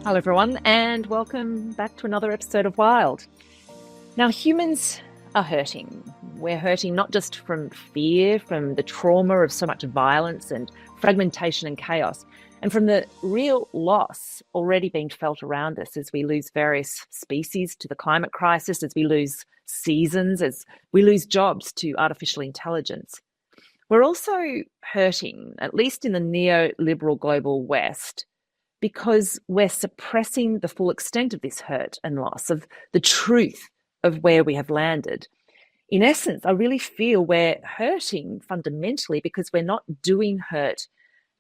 Hello, everyone, and welcome back to another episode of Wild. Now, humans are hurting. We're hurting not just from fear, from the trauma of so much violence and fragmentation and chaos, and from the real loss already being felt around us as we lose various species to the climate crisis, as we lose seasons, as we lose jobs to artificial intelligence. We're also hurting, at least in the neoliberal global West, because we're suppressing the full extent of this hurt and loss, of the truth of where we have landed. In essence, I really feel we're hurting fundamentally because we're not doing hurt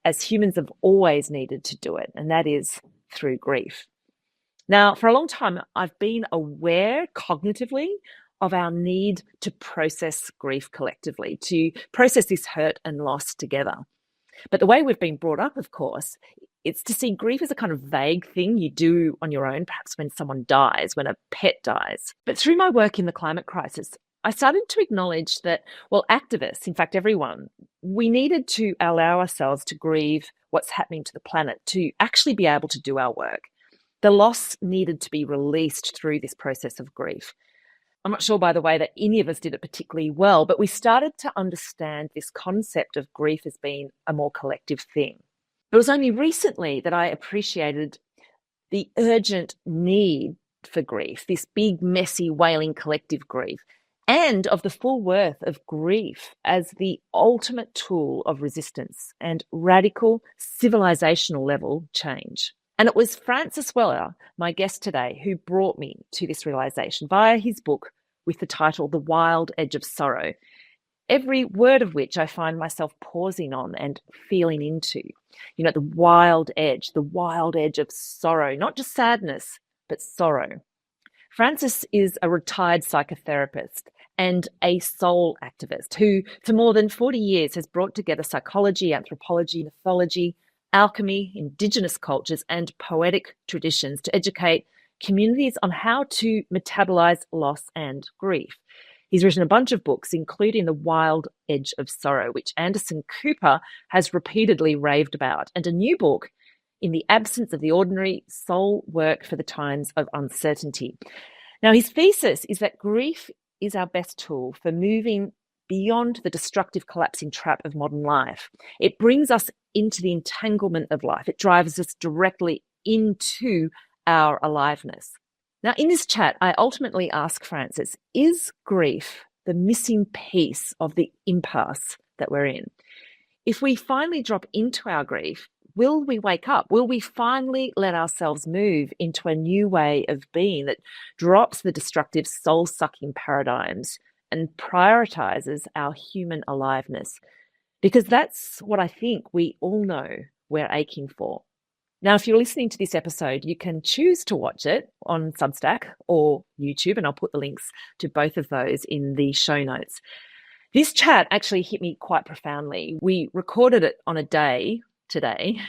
as humans have always needed to do it, and that is through grief. Now, for a long time, I've been aware cognitively of our need to process grief collectively, to process this hurt and loss together. But the way we've been brought up, of course, it's to see grief as a kind of vague thing you do on your own, perhaps when someone dies, when a pet dies. But through my work in the climate crisis, I started to acknowledge that, well, activists, in fact, everyone, we needed to allow ourselves to grieve what's happening to the planet, to actually be able to do our work. The loss needed to be released through this process of grief. I'm not sure, by the way, that any of us did it particularly well, but we started to understand this concept of grief as being a more collective thing. It was only recently that I appreciated the urgent need for grief, this big, messy, wailing collective grief, and of the full worth of grief as the ultimate tool of resistance and radical civilizational level change. And it was Francis Weller, my guest today, who brought me to this realization via his book with the title The Wild Edge of Sorrow, every word of which I find myself pausing on and feeling into. You know, the wild edge of sorrow, not just sadness, but sorrow. Francis is a retired psychotherapist and a soul activist who, for more than 40 years, has brought together psychology, anthropology, mythology, alchemy, indigenous cultures, and poetic traditions to educate communities on how to metabolize loss and grief. He's written a bunch of books, including The Wild Edge of Sorrow, which Anderson Cooper has repeatedly raved about, and a new book, In the Absence of the Ordinary, Soul Work for the Times of Uncertainty. Now, his thesis is that grief is our best tool for moving beyond the destructive collapsing trap of modern life. It brings us into the entanglement of life. It drives us directly into our aliveness. Now, in this chat, I ultimately ask Francis, is grief the missing piece of the impasse that we're in? If we finally drop into our grief, will we wake up? Will we finally let ourselves move into a new way of being that drops the destructive soul-sucking paradigms and prioritizes our human aliveness? Because that's what I think we all know we're aching for. Now, if you're listening to this episode, you can choose to watch it on Substack or YouTube, and I'll put the links to both of those in the show notes. This chat actually hit me quite profoundly. We recorded it on a day today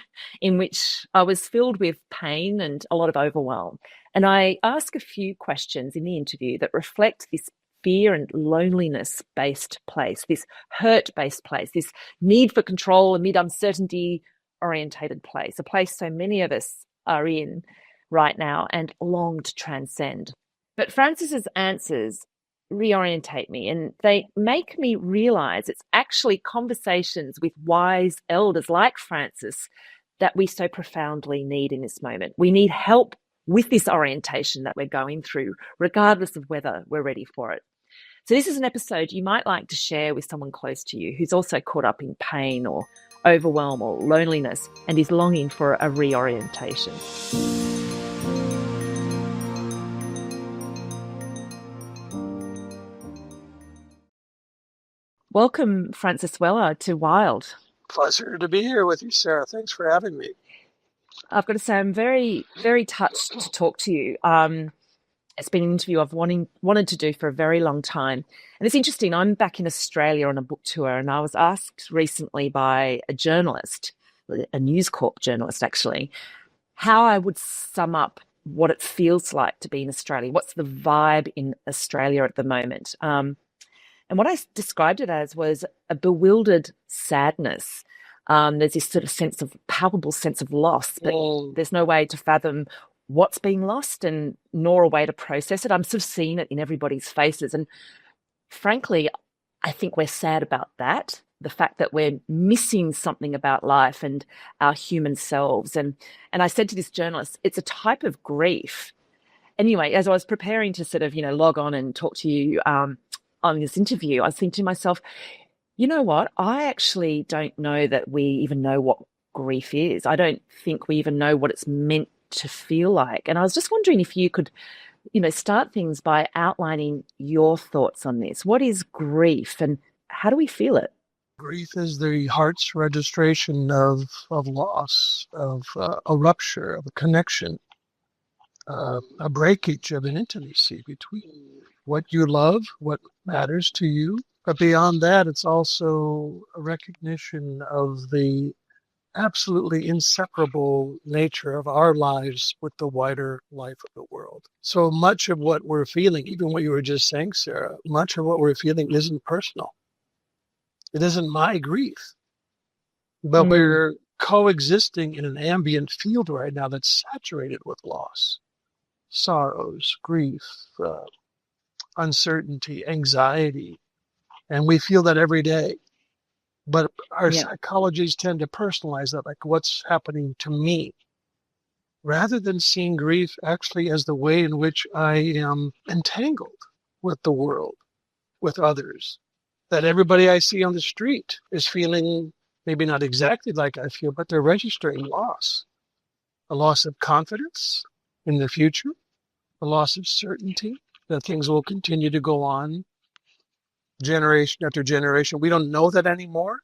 in which I was filled with pain and a lot of overwhelm. And I ask a few questions in the interview that reflect this fear and loneliness-based place, this hurt-based place, this need for control amid uncertainty, orientated place, a place so many of us are in right now and long to transcend. But Francis's answers reorientate me, and they make me realize it's actually conversations with wise elders like Francis that we so profoundly need in this moment. We need help with this orientation that we're going through, regardless of whether we're ready for it. So this is an episode you might like to share with someone close to you who's also caught up in pain or overwhelm or loneliness and is longing for a reorientation. Welcome, Francis Weller, to Wild. Pleasure to be here with you, Sarah. Thanks for having me. I've got to say, I'm very, very touched to talk to you. It's been an interview I've wanted to do for a very long time. And it's interesting, I'm back in Australia on a book tour, and I was asked recently by a journalist, a News Corp journalist actually, how I would sum up what it feels like to be in Australia. What's the vibe in Australia at the moment? And what I described it as was a bewildered sadness. There's this sort of palpable sense of loss, but Mm. there's no way to fathom what's being lost and nor a way to process it. I'm sort of seeing it in everybody's faces. And frankly, I think we're sad about that. The fact that we're missing something about life and our human selves. And I said to this journalist, it's a type of grief. Anyway, as I was preparing to sort of, log on and talk to you on this interview, I was thinking to myself, you know what? I actually don't know that we even know what grief is. I don't think we even know what it's meant to feel like. And I was just wondering if you could, start things by outlining your thoughts on this. What is grief and how do we feel it? Grief is the heart's registration of loss, of a rupture, of a connection, a breakage of an intimacy between what you love, what matters to you. But beyond that, it's also a recognition of the absolutely inseparable nature of our lives with the wider life of the world. So much of what we're feeling, even what you were just saying, Sarah, much of what we're feeling isn't personal. It isn't my grief, but Mm, we're coexisting in an ambient field right now that's saturated with loss, sorrows, grief, uncertainty, anxiety, and we feel that every day. But our yeah. psychologies tend to personalize that, like what's happening to me, rather than seeing grief actually as the way in which I am entangled with the world, with others. That everybody I see on the street is feeling maybe not exactly like I feel, but they're registering loss, a loss of confidence in the future, a loss of certainty that things will continue to go on generation after generation. We don't know that anymore.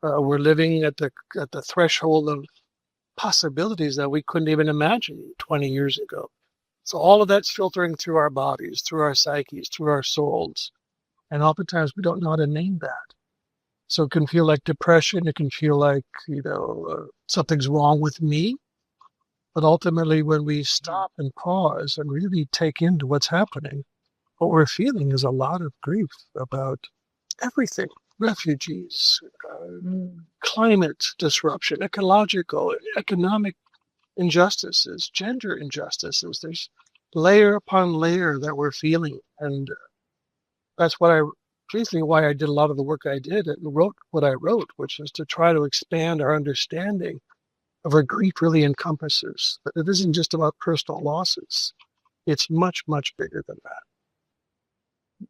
We're living at the threshold of possibilities that we couldn't even imagine 20 years ago. So all of that's filtering through our bodies, through our psyches, through our souls. And oftentimes we don't know how to name that. So it can feel like depression. It can feel like, something's wrong with me. But ultimately, when we stop and pause and really take into what's happening, what we're feeling is a lot of grief about everything: refugees, Mm, climate disruption, ecological, economic injustices, gender injustices. There's layer upon layer that we're feeling. And that's basically why I did a lot of the work I did and wrote what I wrote, which is to try to expand our understanding of what grief really encompasses. But it isn't just about personal losses. It's much, much bigger than that.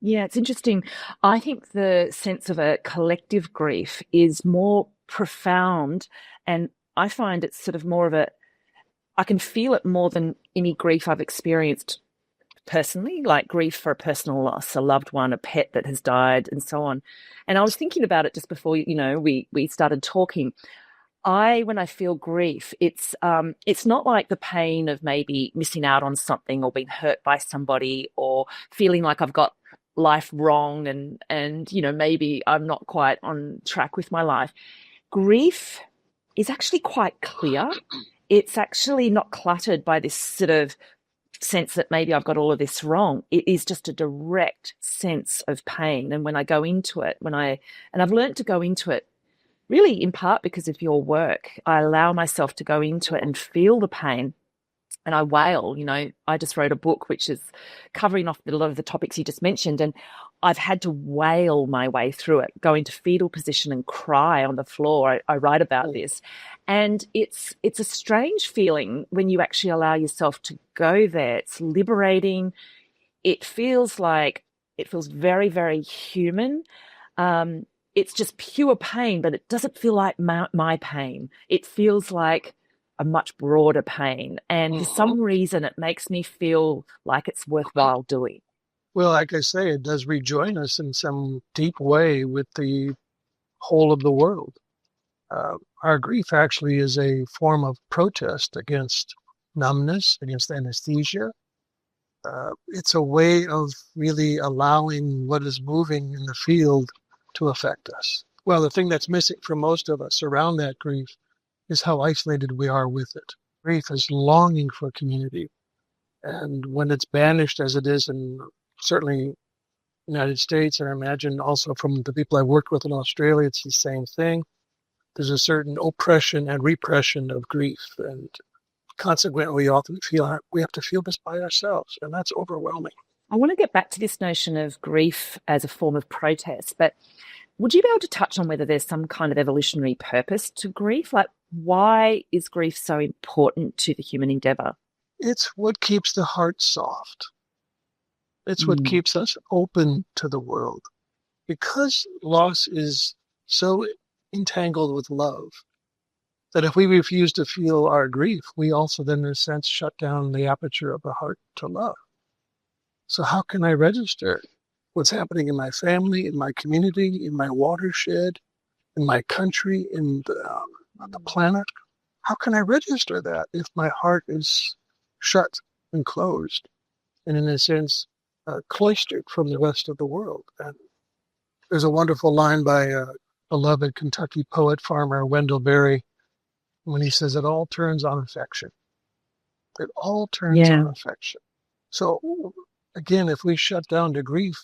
yeah, it's interesting. I think the sense of a collective grief is more profound, and I find it's sort of more of I can feel it more than any grief I've experienced personally, like grief for a personal loss, a loved one, a pet that has died, and so on. And I was thinking about it just before, we started talking. When I feel grief, it's not like the pain of maybe missing out on something or being hurt by somebody or feeling like I've got life wrong and maybe I'm not quite on track with my life. Grief is actually quite clear. It's actually not cluttered by this sort of sense that maybe I've got all of this wrong. It is just a direct sense of pain. And when I go into it, and I've learned to go into it really in part because of your work, I allow myself to go into it and feel the pain and I wail. I just wrote a book which is covering off a lot of the topics you just mentioned, and I've had to wail my way through it, go into fetal position and cry on the floor. I write about this, and it's a strange feeling when you actually allow yourself to go there. It's liberating. It feels very, very human. It's just pure pain, but it doesn't feel like my pain. It feels like a much broader pain. And for Mhm. some reason, it makes me feel like it's worthwhile doing. Well, like I say, it does rejoin us in some deep way with the whole of the world. Our grief actually is a form of protest against numbness, against anesthesia. It's a way of really allowing what is moving in the field to affect us. Well, the thing that's missing for most of us around that grief is how isolated we are with it. Grief is longing for community. And when it's banished as it is in certainly United States, and I imagine also from the people I've worked with in Australia, it's the same thing. There's a certain oppression and repression of grief, and consequently, we often feel we have to feel this by ourselves, and that's overwhelming. I want to get back to this notion of grief as a form of protest, but would you be able to touch on whether there's some kind of evolutionary purpose to grief? Like, why is grief so important to the human endeavor? It's what keeps the heart soft. It's what Mm. keeps us open to the world. Because loss is so entangled with love, that if we refuse to feel our grief, we also then, in a sense, shut down the aperture of the heart to love. So how can I register what's happening in my family, in my community, in my watershed, in my country, on the planet? How can I register that if my heart is shut and closed and, in a sense, cloistered from the rest of the world? And there's a wonderful line by a beloved Kentucky poet, farmer Wendell Berry, when he says, it all turns on affection. It all turns Yeah, on affection. So again, if we shut down to grief,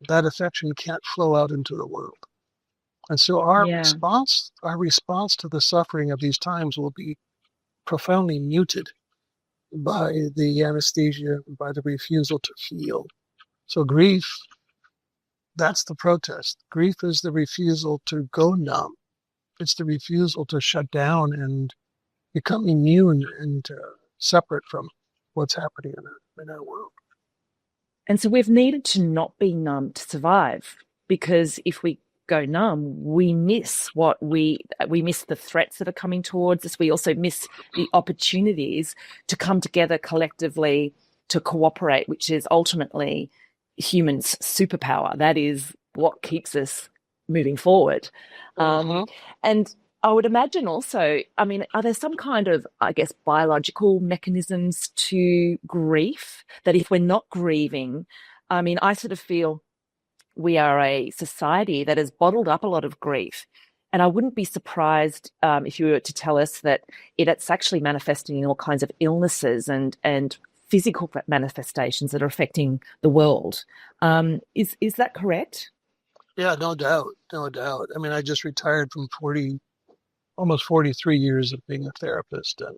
that affection can't flow out into the world. And so yeah, our response to the suffering of these times will be profoundly muted by the anesthesia, by the refusal to feel. So grief, that's the protest. Grief is the refusal to go numb. It's the refusal to shut down and become immune and separate from what's happening in our world. and so we've needed to not be numb to survive, because if we go numb, we miss we miss the threats that are coming towards us. We also miss the opportunities to come together collectively to cooperate, which is ultimately humans' superpower. That is what keeps us moving forward. Uh-huh. And I would imagine also, I mean, are there some kind of, I guess, biological mechanisms to grief that if we're not grieving, I mean, I sort of feel we are a society that has bottled up a lot of grief. And I wouldn't be surprised if you were to tell us that it's actually manifesting in all kinds of illnesses and physical manifestations that are affecting the world. Is that correct? Yeah, no doubt, no doubt. I mean, I just retired from almost 43 years of being a therapist, and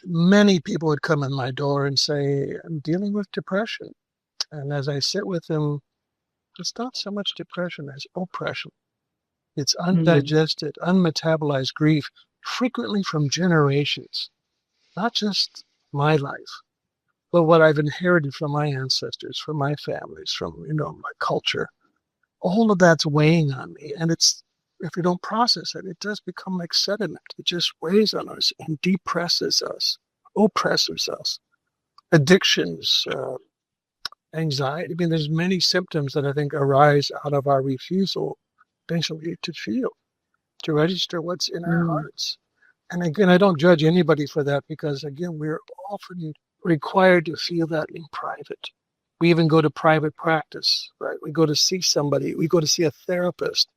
many people would come in my door and say, I'm dealing with depression. And as I sit with them, it's not so much depression as oppression. It's Mm. undigested, unmetabolized grief, frequently from generations, not just my life, but what I've inherited from my ancestors, from my families, from, my culture. All of that's weighing on me. And if we don't process it, it does become like sediment. It just weighs on us and depresses us, oppresses us. Addictions, anxiety. I mean, there's many symptoms that I think arise out of our refusal, basically, to feel, to register what's in our Mm. hearts. And again, I don't judge anybody for that because, again, we're often required to feel that in private. We even go to private practice, right? We go to see somebody, we go to see a therapist.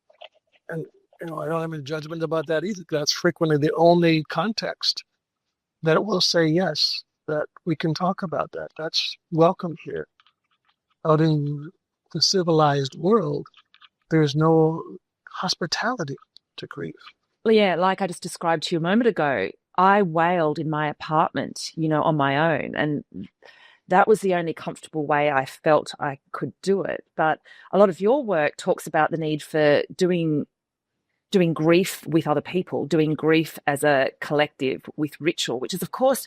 And, I don't have any judgment about that either. That's frequently the only context that it will say yes, that we can talk about that. That's welcome here. Out in the civilized world, there's no hospitality to grief. Well, yeah, like I just described to you a moment ago, I wailed in my apartment, on my own. And that was the only comfortable way I felt I could do it. But a lot of your work talks about the need for doing grief with other people, doing grief as a collective with ritual, which is, of course,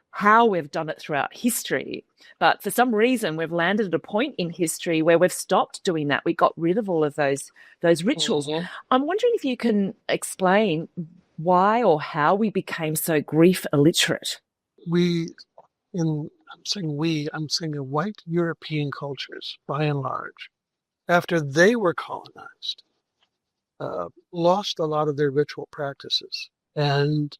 how we've done it throughout history. But for some reason, we've landed at a point in history where we've stopped doing that. We got rid of all of those rituals. Mm-hmm. I'm wondering if you can explain why or how we became so grief illiterate. I'm saying the white European cultures, by and large, after they were colonized, lost a lot of their ritual practices. And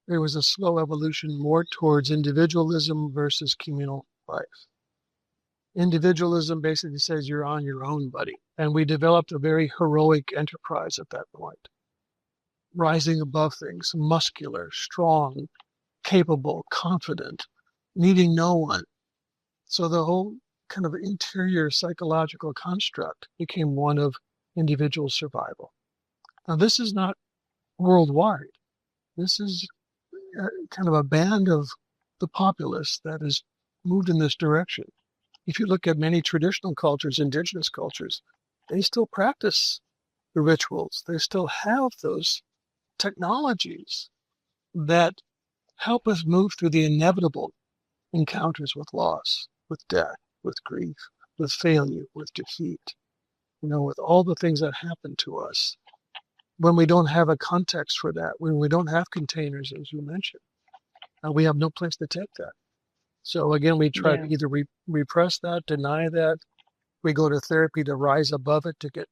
there was a slow evolution more towards individualism versus communal life. Individualism basically says you're on your own, buddy. And we developed a very heroic enterprise at that point, rising above things, muscular, strong, capable, confident, needing no one. So the whole kind of interior psychological construct became one of individual survival. Now, this is not worldwide. This is kind of a band of the populace that has moved in this direction. If you look at many traditional cultures, indigenous cultures, they still practice the rituals. They still have those technologies that help us move through the inevitable encounters with loss, with death, with grief, with failure, with defeat, with all the things that happen to us when we don't have a context for that, when we don't have containers, as you mentioned, we have no place to take that. So again, we try to Yeah. either repress that, deny that. We go to therapy to rise above it, to get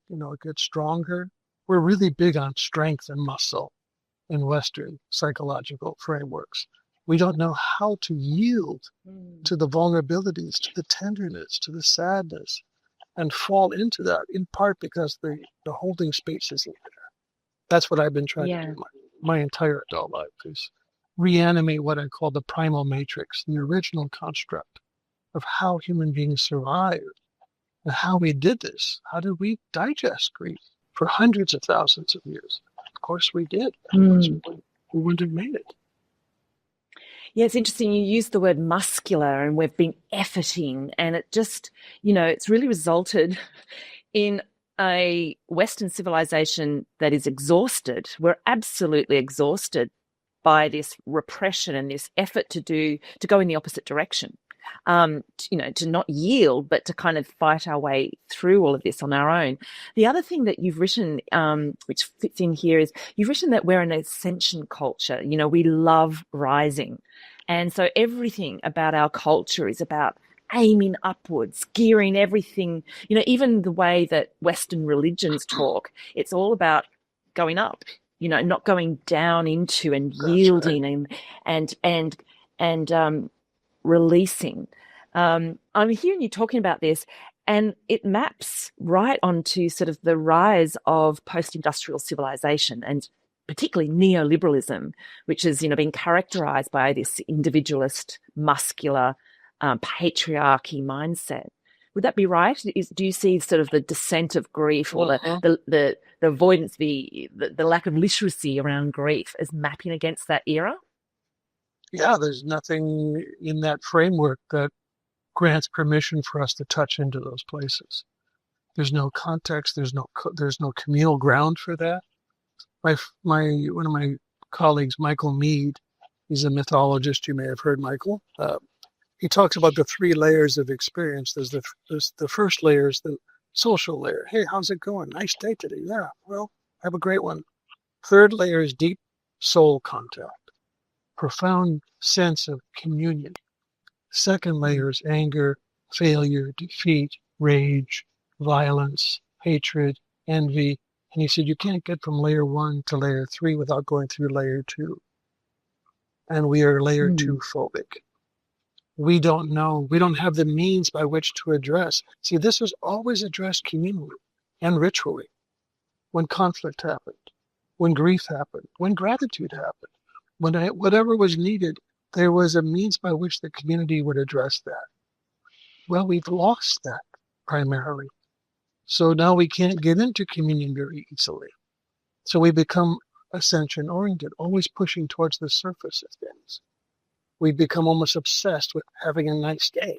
stronger. We're really big on strength and muscle in Western psychological frameworks. We don't know how to yield to the vulnerabilities, to the tenderness, to the sadness, and fall into that, in part because the holding space isn't there. That's what I've been trying to Yeah. do my entire adult life, is reanimate what I call the primal matrix, the original construct of how human beings survived and how we did this. How did we digest grief for hundreds of thousands of years? Of course we did. Otherwise we wouldn't have made it. Yeah, it's interesting. You use the word muscular, and we've been efforting, and it just, it's really resulted in a Western civilization that is exhausted. We're absolutely exhausted by this repression and this effort to go in the opposite direction. To not yield, but to kind of fight our way through all of this on our own. The other thing that you've written, which fits in here, is you've written that we're an ascension culture. We love rising. And so everything about our culture is about aiming upwards, gearing everything, even the way that Western religions talk, it's all about going up, not going down into and yielding and releasing. I'm hearing you talking about this, and it maps right onto sort of the rise of post-industrial civilization, and particularly neoliberalism, which has been characterized by this individualist, muscular, patriarchy mindset. Would that be right? Do you see sort of the descent of grief, or the avoidance, the lack of literacy around grief as mapping against that era? Yeah, there's nothing in that framework that grants permission for us to touch into those places. There's no context. There's no communal ground for that. One of my colleagues, Michael Mead, he's a mythologist. You may have heard Michael. He talks about the three layers of experience. There's the first layer is the social layer. Hey, how's it going? Nice day today. Yeah, well, have a great one. Third layer is deep soul contact, profound sense of communion. Second layer is anger, failure, defeat, rage, violence, hatred, envy. And he said you can't get from layer 1 to layer 3 without going through layer 2. And we are layer 2 phobic. We don't know. We don't have the means by which to address. See, this was always addressed communally and ritually. When conflict happened, when grief happened, when gratitude happened, whatever was needed, there was a means by which the community would address that. Well, we've lost that primarily. So now we can't get into communion very easily. So we become ascension oriented, always pushing towards the surface of things. We become almost obsessed with having a nice day.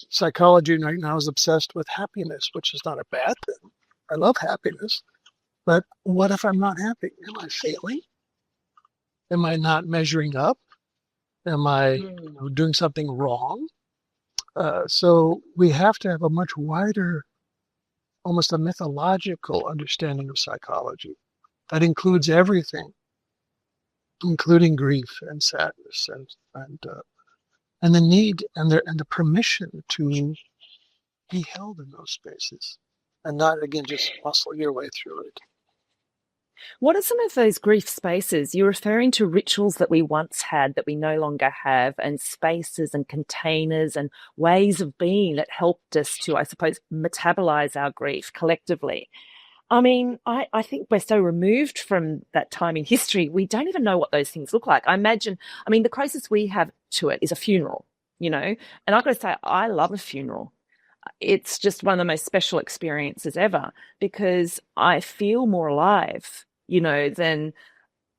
Psychology right now is obsessed with happiness, which is not a bad thing. I love happiness. But what if I'm not happy? Am I failing? Am I not measuring up? Am I doing something wrong? So we have to have a much wider, almost a mythological understanding of psychology that includes everything, including grief and sadness and the need and the permission to be held in those spaces, and not again just muscle your way through it. What are some of those grief spaces? You're referring to rituals that we once had that we no longer have, and spaces and containers and ways of being that helped us to, I suppose, metabolize our grief collectively. I mean, I think we're so removed from that time in history, we don't even know what those things look like. The closest we have to it is a funeral, and I've got to say, I love a funeral. it's just one of the most special experiences ever because I feel more alive, than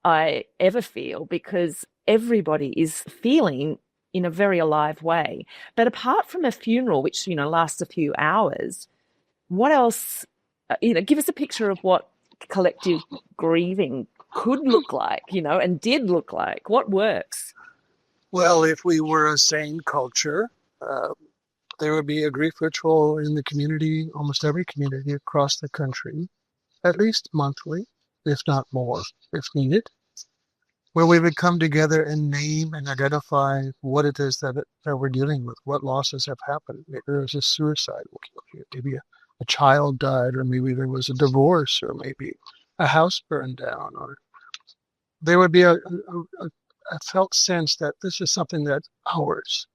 I ever feel because everybody is feeling in a very alive way. But apart from a funeral, which, lasts a few hours, what else, give us a picture of what collective grieving could look like, and did look like. What works? Well, if we were a sane culture, uh, there would be a grief ritual in the community, almost every community across the country, at least monthly, if not more, if needed, where we would come together and name and identify what it is that we're dealing with, what losses have happened. Maybe there was a suicide, maybe a child died, or maybe there was a divorce, or maybe a house burned down, or there would be a felt sense that this is something that's ours.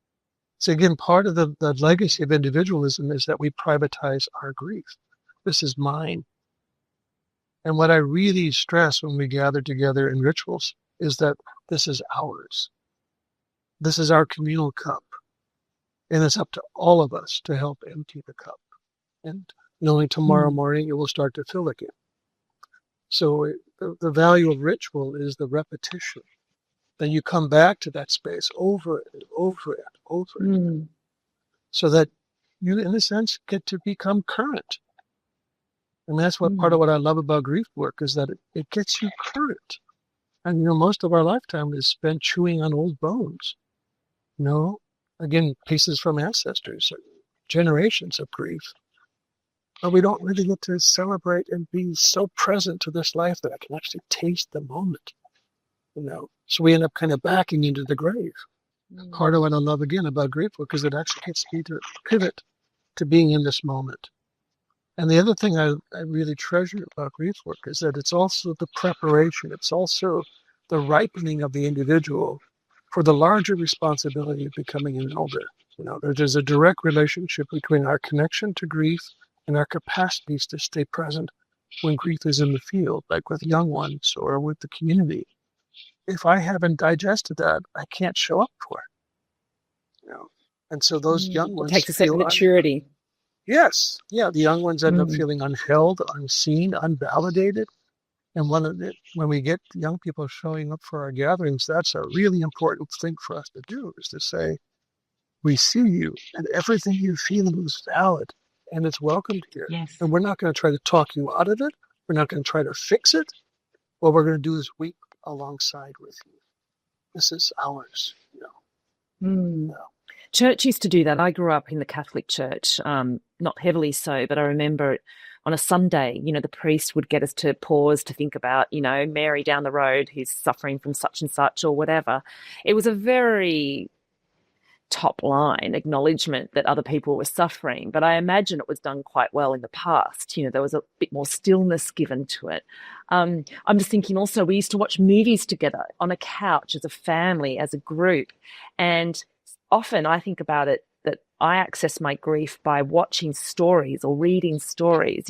So again, part of the legacy of individualism is that we privatize our grief. This is mine. And what I really stress when we gather together in rituals is that this is ours. This is our communal cup. And it's up to all of us to help empty the cup. And knowing tomorrow morning it will start to fill again. So the value of ritual is the repetition. Then you come back to that space over and over and over again, so that you, in a sense, get to become current. And that's what part of what I love about grief work is that it gets you current. And, most of our lifetime is spent chewing on old bones. Again, pieces from ancestors, generations of grief. But we don't really get to celebrate and be so present to this life that I can actually taste the moment. So we end up kind of backing into the grave. Part of what I love again about grief work is it actually gets me to pivot to being in this moment. And the other thing I really treasure about grief work is that it's also the preparation. It's also the ripening of the individual for the larger responsibility of becoming an elder. There's a direct relationship between our connection to grief and our capacities to stay present when grief is in the field, like with young ones or with the community. If I haven't digested that, I can't show up for it. And so those young ones takes a certain maturity. Yes. Yeah. The young ones end up feeling unheld, unseen, unvalidated. And when we get young people showing up for our gatherings, that's a really important thing for us to do, is to say, we see you and everything you feel is valid and it's welcomed here. Yes. And we're not going to try to talk you out of it. We're not going to try to fix it. What we're going to do is weep alongside with you. This is ours. Church used to do that. I grew up in the Catholic Church, not heavily so, but I remember on a Sunday, the priest would get us to pause to think about, Mary down the road who's suffering from such and such or whatever. It was a very top line acknowledgement that other people were suffering, but I imagine it was done quite well in the past. There was a bit more stillness given to it. I'm just thinking also, we used to watch movies together on a couch as a family, as a group. And often I think about it that I access my grief by watching stories or reading stories,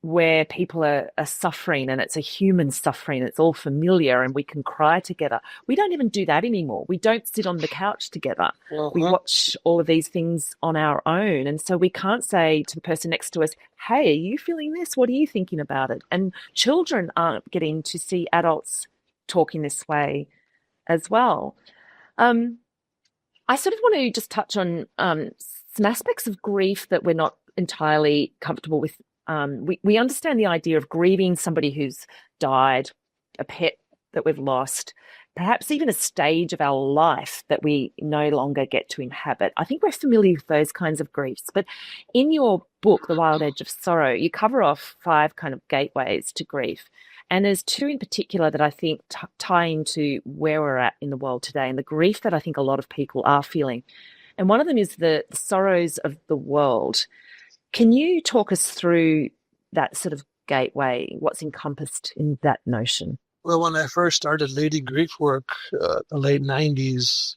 where people are suffering and it's a human suffering. It's all familiar and we can cry together. We don't even do that anymore. We don't sit on the couch together. We watch all of these things on our own. And so we can't say to the person next to us, hey, are you feeling this? What are you thinking about it? And children aren't getting to see adults talking this way as well. I sort of want to just touch on some aspects of grief that we're not entirely comfortable with. We understand the idea of grieving somebody who's died, a pet that we've lost, perhaps even a stage of our life that we no longer get to inhabit. I think we're familiar with those kinds of griefs. But in your book, The Wild Edge of Sorrow, you cover off 5 kind of gateways to grief. And there's 2 in particular that I think tie into where we're at in the world today and the grief that I think a lot of people are feeling. And one of them is the sorrows of the world. Can you talk us through that sort of gateway, what's encompassed in that notion? Well, when I first started leading grief work, the late 90s,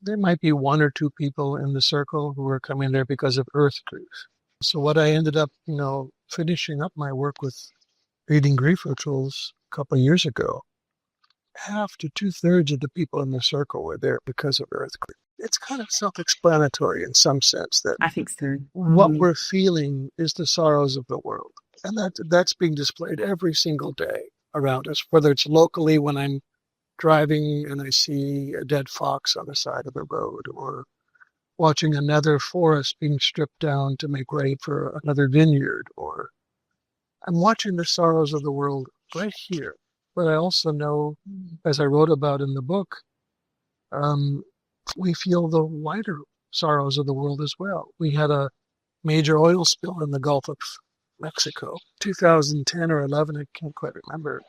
there might be 1 or 2 people in the circle who were coming there because of earth grief. So what I ended up, finishing up my work with leading grief rituals a couple of years ago, half to 2/3 of the people in the circle were there because of earth grief. it's kind of self-explanatory in some sense that I think so. what we're feeling is the sorrows of the world. And that's being displayed every single day around us, whether it's locally when I'm driving and I see a dead fox on the side of the road, or watching another forest being stripped down to make way for another vineyard, or I'm watching the sorrows of the world right here. But I also know, as I wrote about in the book, um, we feel the wider sorrows of the world as well. We had a major oil spill in the Gulf of Mexico, 2010 or 11, I can't quite remember.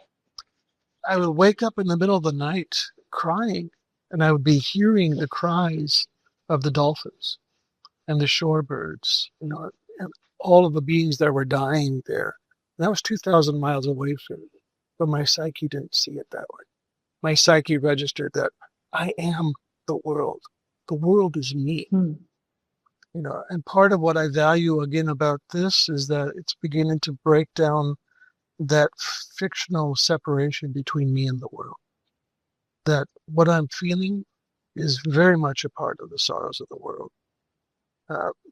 I would wake up in the middle of the night crying, and I would be hearing the cries of the dolphins and the shorebirds, and all of the beings that were dying there. And that was 2,000 miles away from me, but my psyche didn't see it that way. My psyche registered that I am the world. The world is me. And part of what I value again about this is that it's beginning to break down that fictional separation between me and the world. That what I'm feeling is very much a part of the sorrows of the world.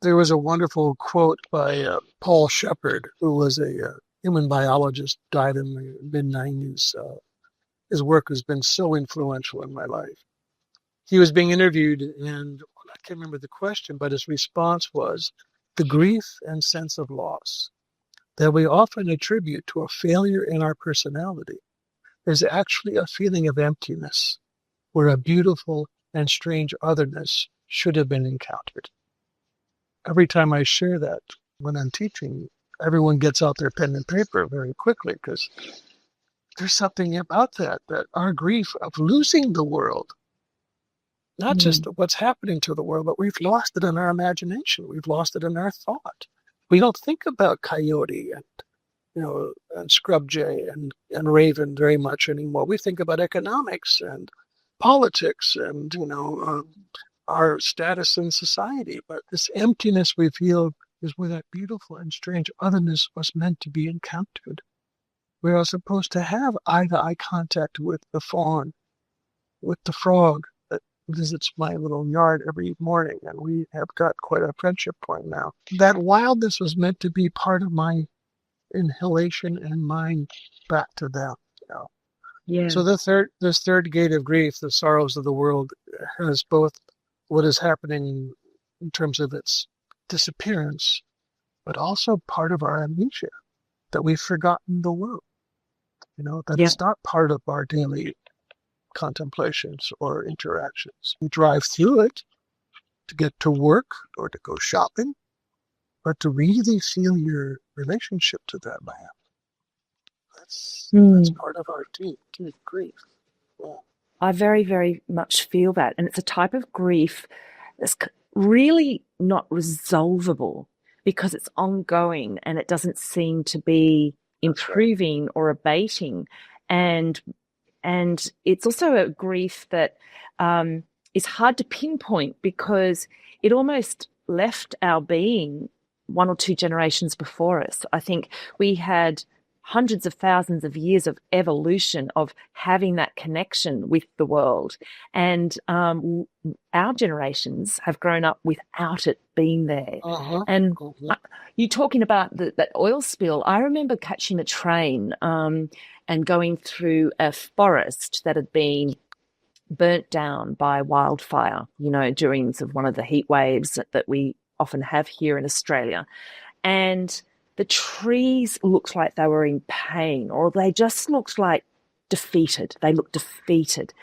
There was a wonderful quote by Paul Shepard, who was a human biologist, died in the mid-90s. His work has been so influential in my life. He was being interviewed, and I can't remember the question, but his response was, the grief and sense of loss that we often attribute to a failure in our personality is actually a feeling of emptiness, where a beautiful and strange otherness should have been encountered. Every time I share that when I'm teaching, everyone gets out their pen and paper very quickly, because there's something about that our grief of losing the world, not just what's happening to the world, but we've lost it in our imagination. We've lost it in our thought. We don't think about coyote and scrub jay and raven very much anymore. We think about economics and politics and our status in society. But this emptiness we feel is where that beautiful and strange otherness was meant to be encountered. We are supposed to have eye-to-eye contact with the fawn, with the frog that visits my little yard every morning, and we have got quite a friendship point now. That wildness was meant to be part of my inhalation and mind back to them. Yeah. So this third gate of grief, the sorrows of the world, has both what is happening in terms of its disappearance, but also part of our amnesia, that we've forgotten the world. That it's not part of our daily contemplations or interactions. We drive through it to get to work or to go shopping, but to really feel your relationship to that land. That's part of our deep grief. Yeah. I very, very much feel that. And it's a type of grief that's really not resolvable because it's ongoing and it doesn't seem to be improving or abating. And it's also a grief that is hard to pinpoint because it almost left our being one or two generations before us. I think we had hundreds of thousands of years of evolution of having that connection with the world. And our generations have grown up without it being there. And you talking about that oil spill, I remember catching a train and going through a forest that had been burnt down by wildfire, during sort of one of the heat waves that we often have here in Australia. And the trees looked like they were in pain, or they just looked like defeated. They looked defeated.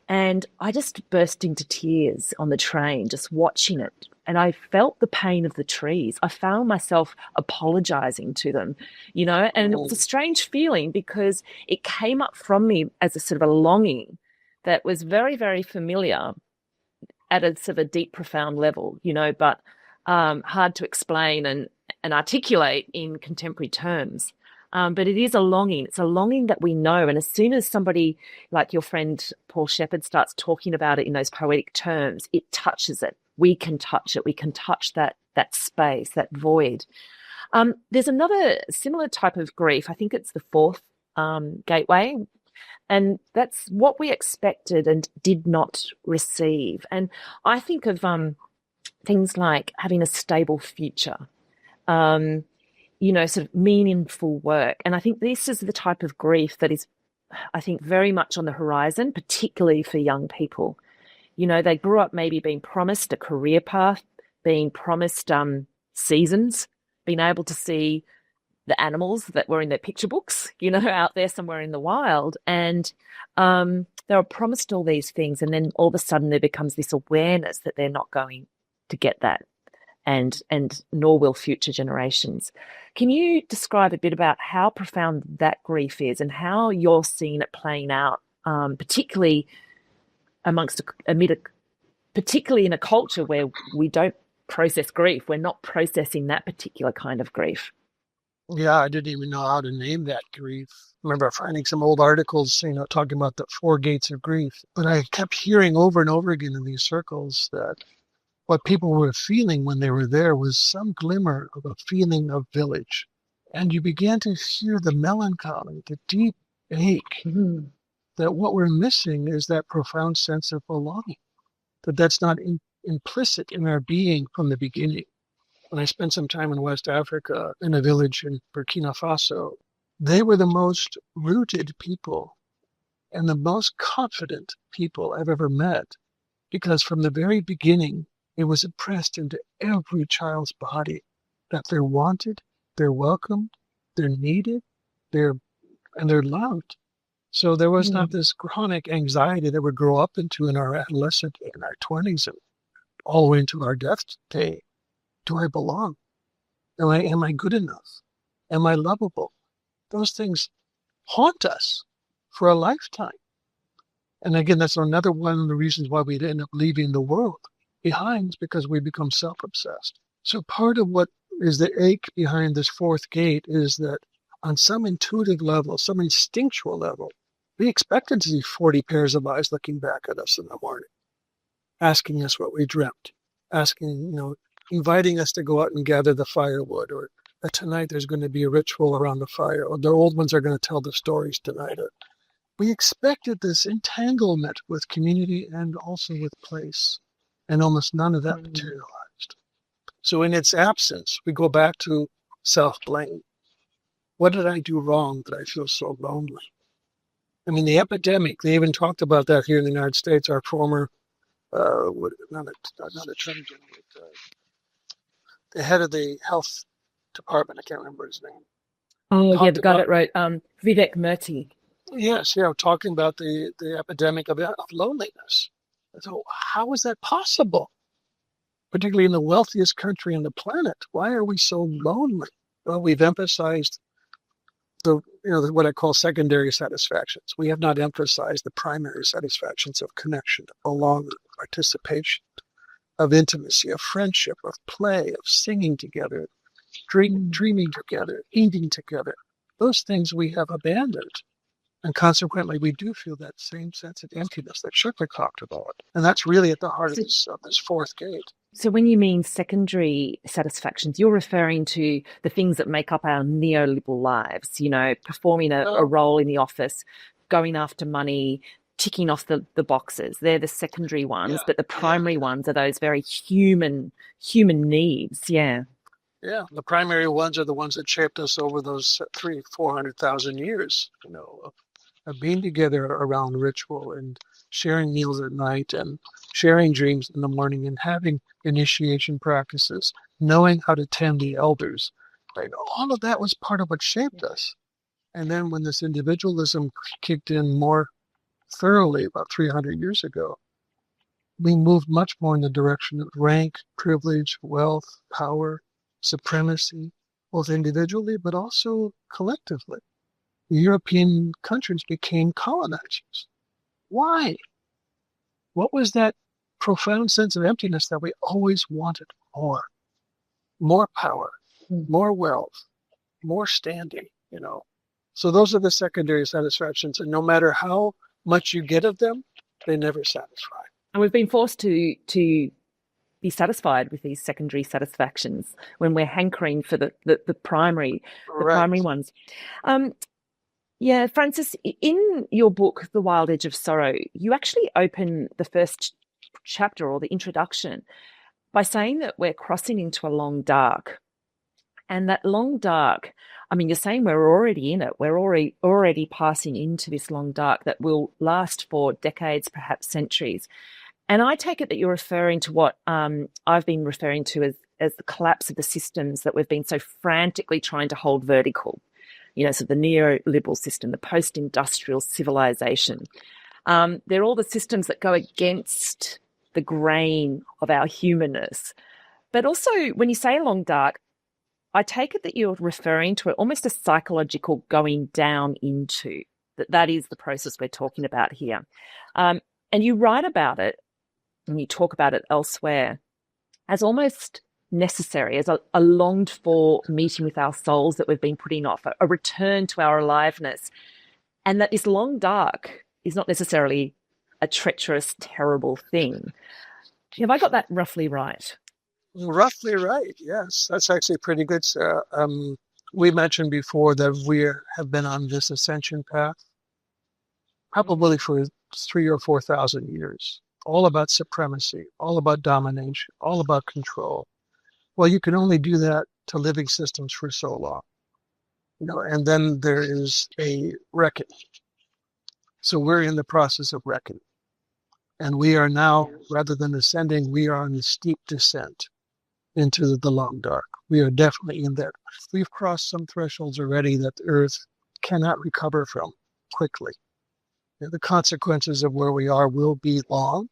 And I just burst into tears on the train, just watching it. And I felt the pain of the trees. I found myself apologizing to them, and it was a strange feeling because it came up from me as a sort of a longing that was very, very familiar at a sort of a deep, profound level, but hard to explain and articulate in contemporary terms. But it is a longing. It's a longing that we know. And as soon as somebody like your friend Paul Shepard starts talking about it in those poetic terms, it touches it. We can touch it. We can touch that space, that void. There's another similar type of grief. I think it's the fourth gateway, And that's what we expected and did not receive. And I think of things like having a stable future, um, sort of meaningful work. And I think this is the type of grief that is, I think, very much on the horizon, particularly for young people. They grew up maybe being promised a career path, being promised seasons, being able to see the animals that were in their picture books, out there somewhere in the wild. And they were promised all these things. And then all of a sudden there becomes this awareness that they're not going to get that. And nor will future generations. Can you describe a bit about how profound that grief is and how you're seeing it playing out, particularly particularly in a culture where we don't process grief? We're not processing that particular kind of grief. Yeah, I didn't even know how to name that grief. I remember finding some old articles, talking about the four gates of grief. But I kept hearing over and over again in these circles that what people were feeling when they were there was some glimmer of a feeling of village. And you began to hear the melancholy, the deep ache, that what we're missing is that profound sense of belonging, that's not implicit in our being from the beginning. When I spent some time in West Africa, in a village in Burkina Faso, they were the most rooted people and the most confident people I've ever met, because from the very beginning, it was impressed into every child's body that they're wanted, they're welcomed, they're needed, and they're loved. So there was not this chronic anxiety that we grow up into in our adolescent, in our 20s, and all the way into our death day. Do I belong? Am I good enough? Am I lovable? Those things haunt us for a lifetime. And again, that's another one of the reasons why we'd end up leaving the world behind, is because we become self-obsessed. So part of what is the ache behind this fourth gate is that on some intuitive level, some instinctual level, we expected to see 40 pairs of eyes looking back at us in the morning, asking us what we dreamt, inviting us to go out and gather the firewood, or that tonight there's going to be a ritual around the fire, or the old ones are going to tell the stories tonight. We expected this entanglement with community and also with place, and almost none of that materialized. So in its absence, we go back to self-blame. What did I do wrong that I feel so lonely? I mean, the epidemic, they even talked about that here in the United States. Our former, not attorney general, the head of the health department, I can't remember his name. Oh, yeah, the guy that wrote Vivek Murthy. Yes, yeah, talking about the epidemic of loneliness. So how is that possible? Particularly in the wealthiest country on the planet, why are we so lonely? Well, we've emphasized what I call secondary satisfactions. We have not emphasized the primary satisfactions of connection, of belonging, of participation, of intimacy, of friendship, of play, of singing together, dreaming together, eating together. Those things we have abandoned. And consequently, we do feel that same sense of emptiness that Shukla talked about. And that's really at the heart of this fourth gate. So when you mean secondary satisfactions, you're referring to the things that make up our neoliberal lives, performing a role in the office, going after money, ticking off the boxes. They're the secondary ones, but the primary ones are those very human needs. Yeah. Yeah, the primary ones are the ones that shaped us over those 400,000 years, of being together around ritual and sharing meals at night and sharing dreams in the morning and having initiation practices, knowing how to tend the elders. Right? All of that was part of what shaped us. And then when this individualism kicked in more thoroughly about 300 years ago, we moved much more in the direction of rank, privilege, wealth, power, supremacy, both individually but also collectively. European countries became colonizers. Why? What was that profound sense of emptiness that we always wanted more? More power, more wealth, more standing, So those are the secondary satisfactions. And no matter how much you get of them, they never satisfy. And we've been forced to be satisfied with these secondary satisfactions when we're hankering for the primary ones. Yeah, Francis, in your book, The Wild Edge of Sorrow, you actually open the first chapter or the introduction by saying that we're crossing into a long dark. And that long dark, I mean, you're saying we're already in it. We're already passing into this long dark that will last for decades, perhaps centuries. And I take it that you're referring to what I've been referring to as the collapse of the systems that we've been so frantically trying to hold vertical. So the neoliberal system, the post-industrial civilization. They're all the systems that go against the grain of our humanness. But also, when you say long dark, I take it that you're referring to it almost a psychological going down into, that is the process we're talking about here. And you write about it and you talk about it elsewhere as almost necessary, as a longed for meeting with our souls that we've been putting off, a return to our aliveness. And that this long dark is not necessarily a treacherous, terrible thing. Have I got that roughly right? Roughly right. Yes, that's actually pretty good, Sarah. We mentioned before that we have been on this ascension path probably for 3 or 4 thousand years, all about supremacy, all about domination, all about control. Well, you can only do that to living systems for so long, and then there is a reckoning. So we're in the process of reckoning. And we are now, rather than ascending, we are on a steep descent into the long dark. We are definitely in there. We've crossed some thresholds already that the Earth cannot recover from quickly. The consequences of where we are will be long,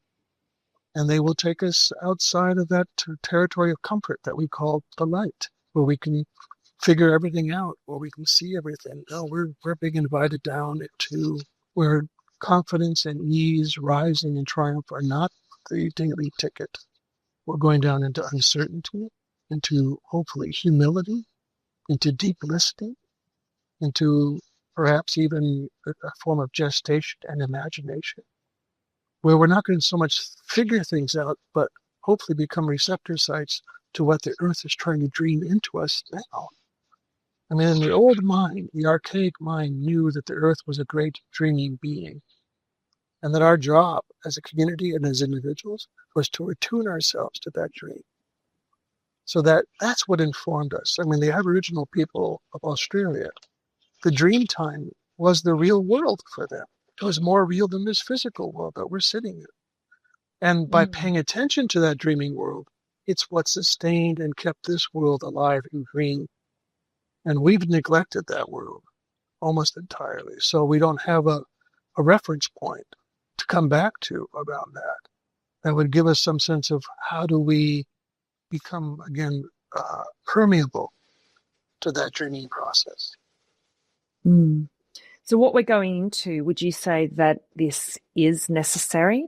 and they will take us outside of that territory of comfort that we call the light, where we can figure everything out, where we can see everything. No, we're being invited down into where confidence and ease, rising and triumph are not the daily ticket. We're going down into uncertainty, into hopefully humility, into deep listening, into perhaps even a form of gestation and imagination, where we're not going to so much figure things out, but hopefully become receptor sites to what the earth is trying to dream into us now. I mean, in the old mind, the archaic mind knew that the earth was a great dreaming being, and that our job as a community and as individuals was to attune ourselves to that dream. So that's what informed us. I mean, the Aboriginal people of Australia, the dream time was the real world for them. It was more real than this physical world that we're sitting in. And by paying attention to that dreaming world, it's what sustained and kept this world alive and green. And we've neglected that world almost entirely. So we don't have a reference point to come back to about that. That would give us some sense of how do we become, again, permeable to that dreaming process. Mm. So what we're going into, would you say that this is necessary?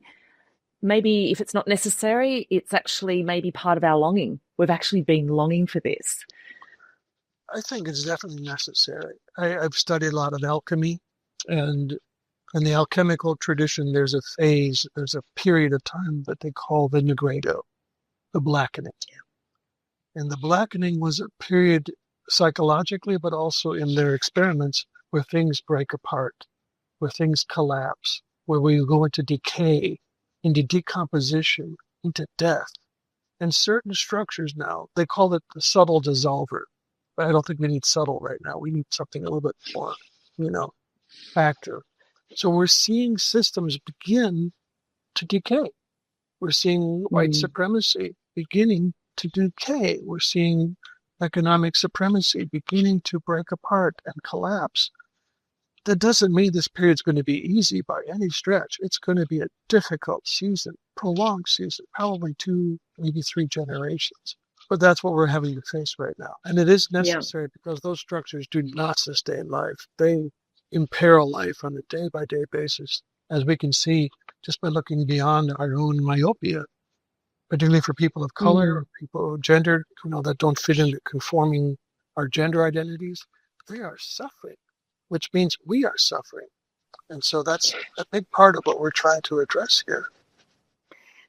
Maybe if it's not necessary, it's actually maybe part of our longing. We've actually been longing for this. I think it's definitely necessary. I've studied a lot of alchemy, and in the alchemical tradition, there's a period of time that they call the Negredo, the blackening. And the blackening was a period psychologically, but also in their experiments where things break apart, where things collapse, where we go into decay, into decomposition, into death. And certain structures now, they call it the subtle dissolver. But I don't think we need subtle right now. We need something a little bit more, active. So we're seeing systems begin to decay. We're seeing white supremacy beginning to decay. We're seeing economic supremacy beginning to break apart and collapse. That doesn't mean this period's going to be easy by any stretch. It's going to be a difficult season, prolonged season, probably 2, maybe 3 generations. But that's what we're having to face right now. And it is necessary because those structures do not sustain life. They imperil life on a day-by-day basis, as we can see just by looking beyond our own myopia, particularly for people of color, people gendered, that don't fit into conforming our gender identities. They are suffering, which means we are suffering. And so that's a big part of what we're trying to address here.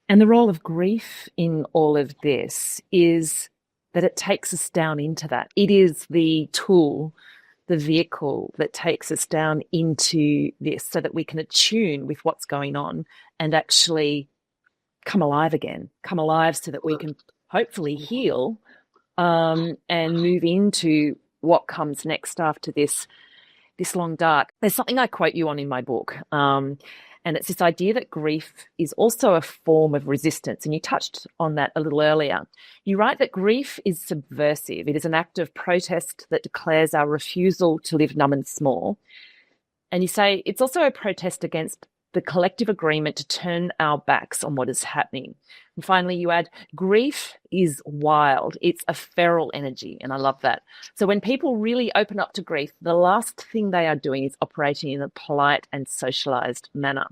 And the role of grief in all of this is that it takes us down into that. It is the tool the vehicle that takes us down into this so that we can attune with what's going on and actually come alive again, come alive so that we can hopefully heal and move into what comes next after this long dark. There's something I quote you on in my book, and it's this idea that grief is also a form of resistance. And you touched on that a little earlier. You write that grief is subversive. It is an act of protest that declares our refusal to live numb and small. And you say it's also a protest against the collective agreement to turn our backs on what is happening. And finally, you add, grief is wild. It's a feral energy. And I love that. So when people really open up to grief, the last thing they are doing is operating in a polite and socialized manner.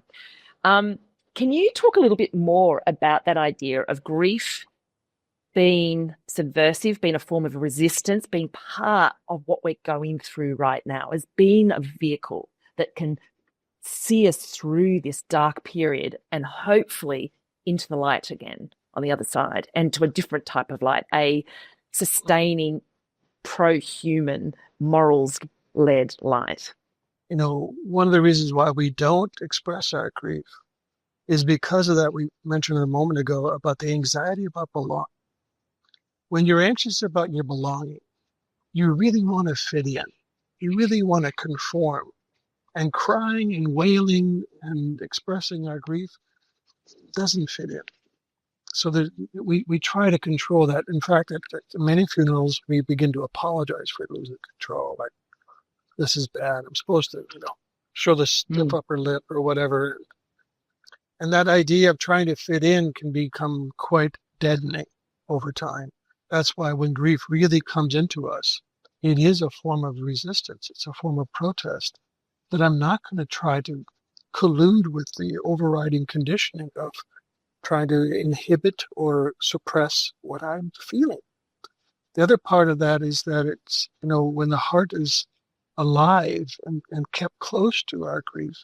Can you talk a little bit more about that idea of grief being subversive, being a form of resistance, being part of what we're going through right now, as being a vehicle that can see us through this dark period and hopefully into the light again on the other side, and to a different type of light, a sustaining, pro-human, morals-led light? One of the reasons why we don't express our grief is because of that we mentioned a moment ago about the anxiety about belonging. When you're anxious about your belonging, you really want to fit in. You really want to conform. And crying and wailing and expressing our grief doesn't fit in. So we try to control that. In fact, at many funerals, we begin to apologize for losing control. Like, this is bad. I'm supposed to, show the stiff upper lip or whatever. And that idea of trying to fit in can become quite deadening over time. That's why when grief really comes into us, it is a form of resistance. It's a form of protest. That I'm not going to try to collude with the overriding conditioning of trying to inhibit or suppress what I'm feeling. The other part of that is that it's, when the heart is alive and kept close to our grief,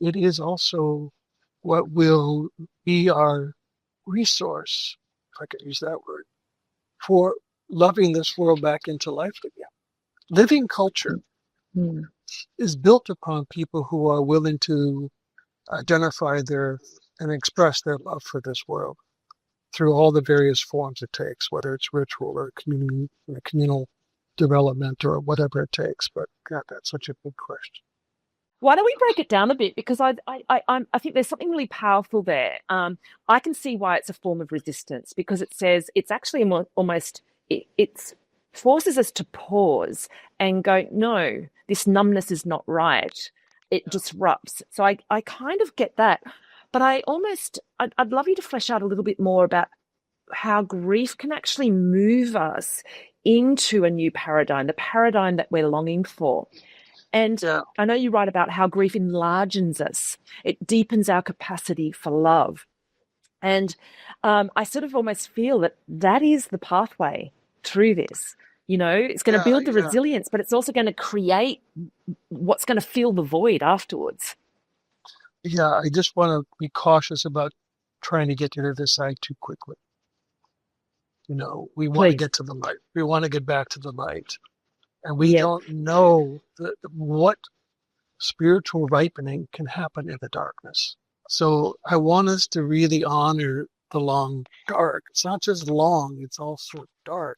it is also what will be our resource, if I could use that word, for loving this world back into life again. Living culture is built upon people who are willing to identify and express their love for this world through all the various forms it takes, whether it's ritual or communal development or whatever it takes. But God, that's such a big question. Why don't we break it down a bit? Because I think there's something really powerful there. I can see why it's a form of resistance, because it says it's actually almost it's forces us to pause and go, no, this numbness is not right. It disrupts. So I kind of get that. But I'd love you to flesh out a little bit more about how grief can actually move us into a new paradigm, the paradigm that we're longing for. And I know you write about how grief enlarges us. It deepens our capacity for love. And I sort of almost feel that is the pathway through this. It's going to build the resilience, but it's also going to create what's going to fill the void afterwards. Yeah, I just want to be cautious about trying to get to the other side too quickly. We want to get to the light. We want to get back to the light. And we don't know what spiritual ripening can happen in the darkness. So I want us to really honor the long dark. It's not just long, it's also dark.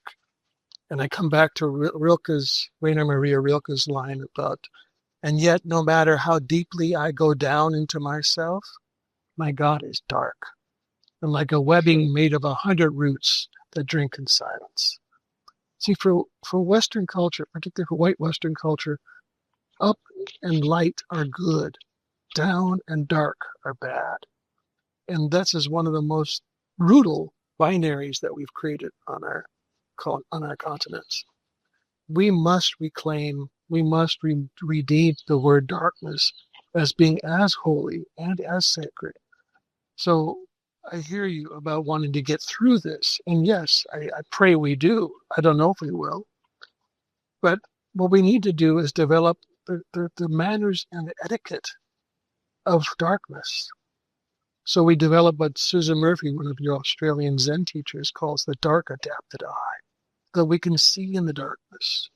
And I come back to Rainer Maria Rilke's line about, and yet no matter how deeply I go down into myself, my God is dark. And like a webbing made of 100 roots that drink in silence. See, for Western culture, particularly for white Western culture, up and light are good, down and dark are bad. And that's is one of the most brutal binaries that we've created on our continents. We must redeem the word darkness as being as holy and as sacred. So I hear you about wanting to get through this. And yes, I pray we do. I don't know if we will. But what we need to do is develop the manners and the etiquette of darkness. So we develop what Susan Murphy, one of your Australian Zen teachers, calls the dark adapted eye, that we can see in the darkness.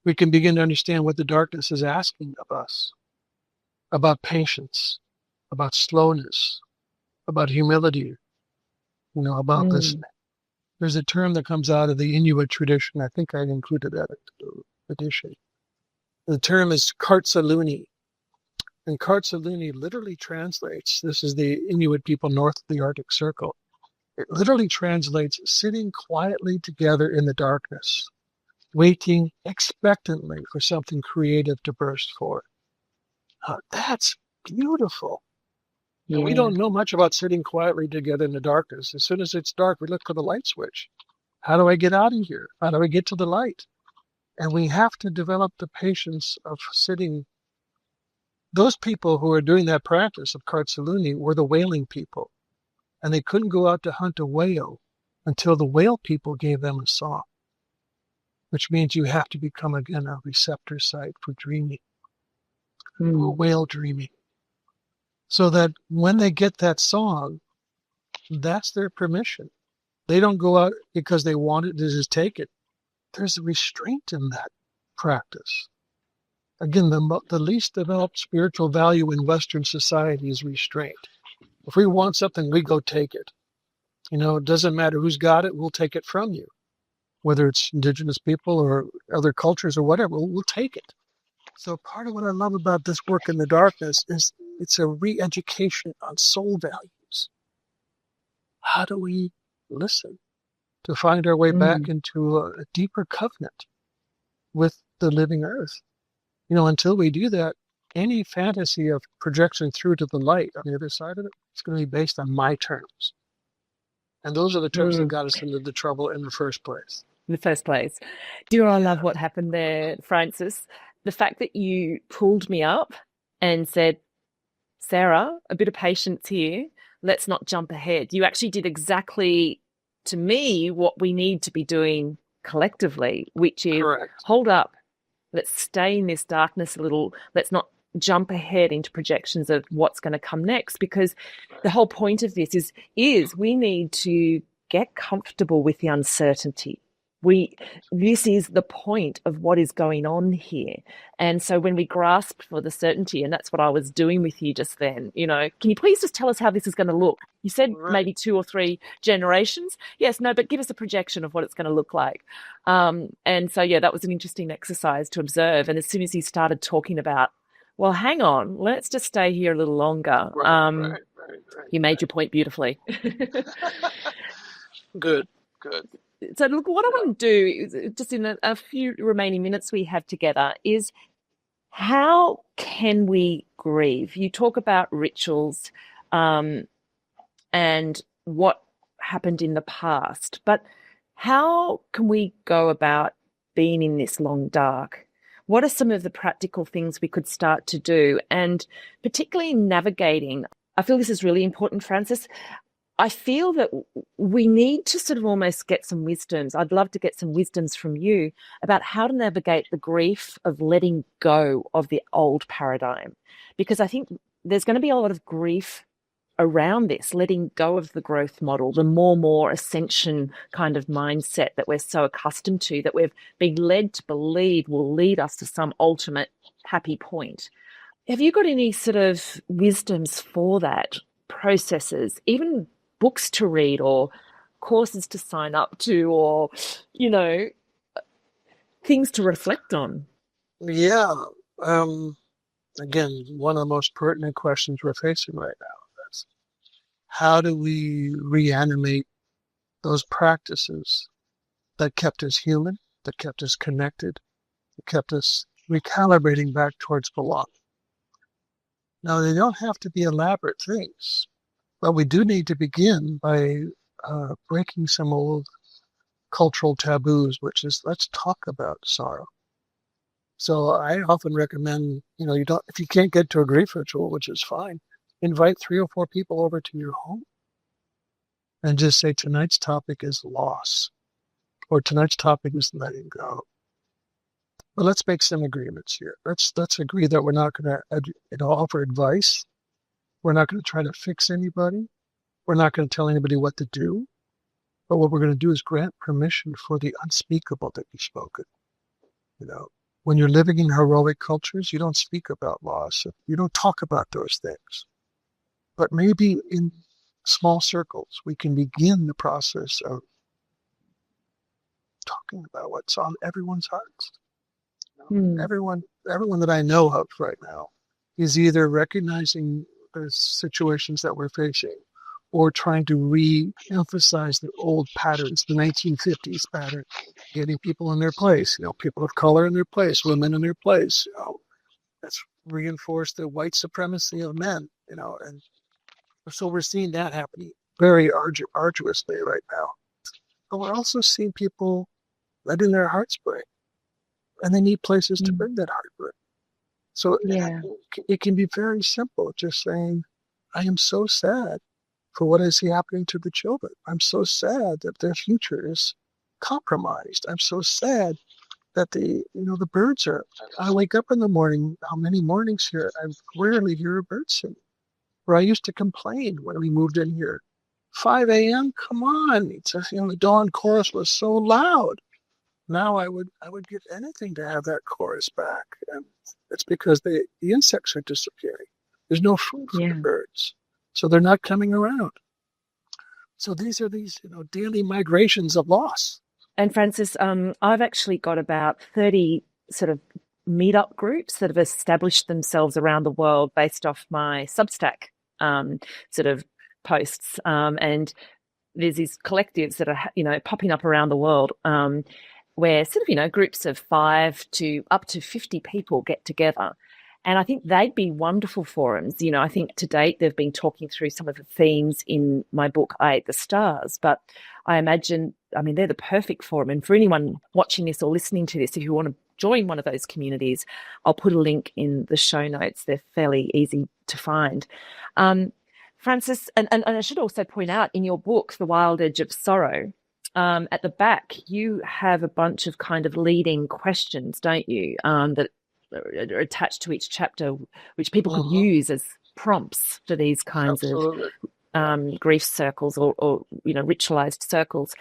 we can begin to understand what the darkness is asking of us about patience, about slowness, about humility, about Mm. listening. There's a term that comes out of the Inuit tradition. I think I included that in the edition. The term is kartsaluni. And kartsaluni literally translates, this is the Inuit people north of the Arctic Circle. It literally translates sitting quietly together in the darkness, waiting expectantly for something creative to burst forth. That's beautiful. And we Yeah. don't know much about sitting quietly together in the darkness. As soon as it's dark, we look for the light switch. How do I get out of here? How do I get to the light? And we have to develop the patience of sitting. Those people who are doing that practice of Kartsaluni were the whaling people. And they couldn't go out to hunt a whale until the whale people gave them a song, which means you have to become, again, a receptor site for dreaming, for Mm. whale dreaming. So that when they get that song, that's their permission. They don't go out because they want it to just take it. There's a restraint in that practice. Again, the least developed spiritual value in Western society is restraint. If we want something, we go take it. It doesn't matter who's got it, we'll take it from you. Whether it's indigenous people or other cultures or whatever, we'll take it. So part of what I love about this work in the darkness is it's a re-education on soul values. How do we listen to find our way back Mm. into a deeper covenant with the living earth? Until we do that, any fantasy of projection through to the light on the other side of it, it's going to be based on my terms. And those are the terms that Mm. got us into the trouble in the first place. In the first place. Do I love Yeah, what happened there, Francis? The fact that you pulled me up and said, Sarah, a bit of patience here. Let's not jump ahead. You actually did exactly, to me, what we need to be doing collectively, which is correct. hold up. Let's stay in this darkness a little. Let's not jump ahead into projections of what's going to come next, because the whole point of this is we need to get comfortable with the uncertainty. This is the point of what is going on here. And so when we grasp for the certainty, and that's what I was doing with you just then, can you please just tell us how this is going to look? You said Right. maybe 2 or 3 generations. Yes, no, but give us a projection of what it's going to look like. And so, yeah, that was an interesting exercise to observe. And as soon as he started talking about, well, hang on, let's just stay here a little longer. Right, right, right, right, You made your point beautifully. Good, good. So, look, what I Yeah. want to do is just in a few remaining minutes we have together is how can we grieve? You talk about rituals and what happened in the past, but how can we go about being in this long dark? What are some of the practical things we could start to do? And particularly in navigating, I feel this is really important, Francis. I feel that we need to sort of almost get some wisdoms. I'd love to get some wisdoms from you about how to navigate the grief of letting go of the old paradigm. Because I think there's going to be a lot of grief around this, letting go of the growth model, the more ascension kind of mindset that we're so accustomed to, that we've been led to believe will lead us to some ultimate happy point. Have you got any sort of wisdoms for that, processes, even books to read or courses to sign up to, or, you know, things to reflect on? Yeah. Um, Again, one of the most pertinent questions we're facing right now is how do we reanimate those practices that kept us human, that kept us connected, that kept us recalibrating back towards belonging? Now, they don't have to be elaborate things, but we do need to begin by breaking some old cultural taboos, which is let's talk about sorrow. So I often recommend, you don't, if you can't get to a grief ritual, which is fine, invite 3 or 4 people over to your home and just say tonight's topic is loss, or tonight's topic is letting go. But let's make some agreements here. Let's agree that we're not going to offer advice. We're not going to try to fix anybody. We're not going to tell anybody what to do. But what we're going to do is grant permission for the unspeakable to be spoken. You know, When you're living in heroic cultures, you don't speak about loss. You don't talk about those things. But maybe in small circles, we can begin the process of talking about what's on everyone's hearts. You know, Mm. everyone that I know of right now is either recognizing the situations that we're facing or trying to re-emphasize the old patterns, the 1950s pattern, getting people in their place, people of color in their place, women in their place. That's reinforced the white supremacy of men, and so we're seeing that happening very arduously right now. But we're also seeing people letting their hearts break, and they need places to Mm. bring that heartbreak. So Yeah. it can be very simple, just saying, I am so sad for what I see happening to the children. I'm so sad that their future is compromised. I'm so sad that the birds are. I wake up in the morning. How many mornings here? I rarely hear a bird sing. Where I used to complain when we moved in here, 5 a.m. Come on! The dawn chorus was so loud. Now I would give anything to have that chorus back, and it's because the insects are disappearing. There's no food for the Yeah. birds, so they're not coming around. So these are these daily migrations of loss. And Francis, I've actually got about 30 sort of meetup groups that have established themselves around the world based off my Substack sort of posts. And there's these collectives that are, popping up around the world where sort of, groups of 5 to up to 50 people get together. And I think they'd be wonderful forums. I think to date they've been talking through some of the themes in my book, I Ate the Stars. But I imagine, they're the perfect forum. And for anyone watching this or listening to this, if you want to join one of those communities, I'll put a link in the show notes. They're fairly easy to find. Francis, and I should also point out in your book, The Wild Edge of Sorrow, at the back, you have a bunch of kind of leading questions, don't you, that are attached to each chapter, which people could Hmm. use as prompts for these kinds of Absolutely. Yeah. grief circles or ritualized circles.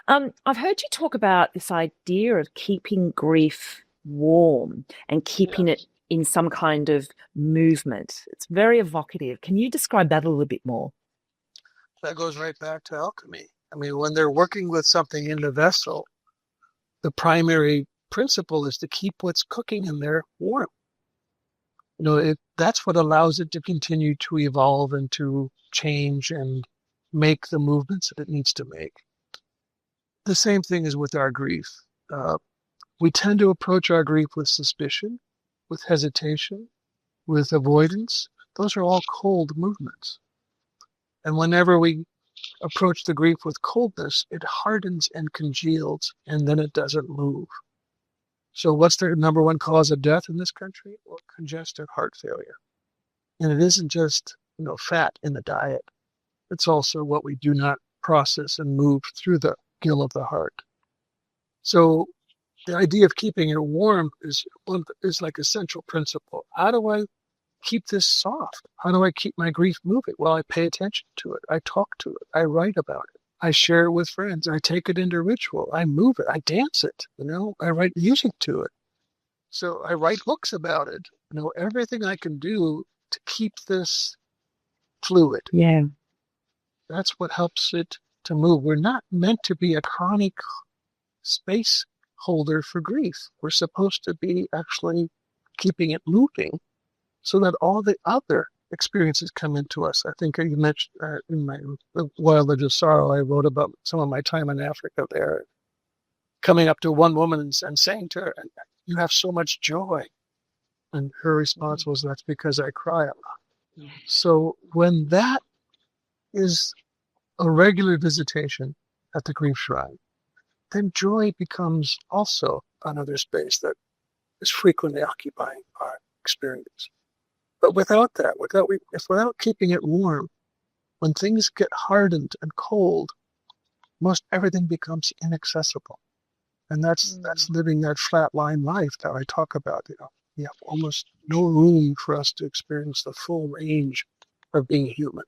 I've heard you talk about this idea of keeping grief warm and keeping it Yes. in some kind of movement. It's very evocative. Can you describe that a little bit more? That goes right back to alchemy. When they're working with something in the vessel, the primary principle is to keep what's cooking in there warm. That's what allows it to continue to evolve and to change and make the movements that it needs to make. The same thing is with our grief. Uh, we tend to approach our grief with suspicion, with hesitation, with avoidance. Those are all cold movements. And whenever we approach the grief with coldness, it hardens and congeals, and then it doesn't move. So what's the number one cause of death in this country? Well, congestive heart failure. And it isn't just, fat in the diet. It's also what we do not process and move through the gill of the heart. So the idea of keeping it warm is like a central principle. How do I keep this soft? How do I keep my grief moving? Well, I pay attention to it. I talk to it. I write about it. I share it with friends. I take it into ritual. I move it. I dance it. I write music to it. So I write books about it. Everything I can do to keep this fluid. Yeah. That's what helps it to move. We're not meant to be a chronic space holder for grief. We're supposed to be actually keeping it moving so that all the other experiences come into us. I think you mentioned in my Wild Edge of Sorrow, I wrote about some of my time in Africa there, coming up to one woman and saying to her, "You have so much joy." And her response was, "That's because I cry a lot." Yeah. So when that is a regular visitation at the grief shrine, then joy becomes also another space that is frequently occupying our experience. But without that, without keeping it warm, when things get hardened and cold, most everything becomes inaccessible. And that's Mm. living that flatline life that I talk about. You have almost no room for us to experience the full range of being human.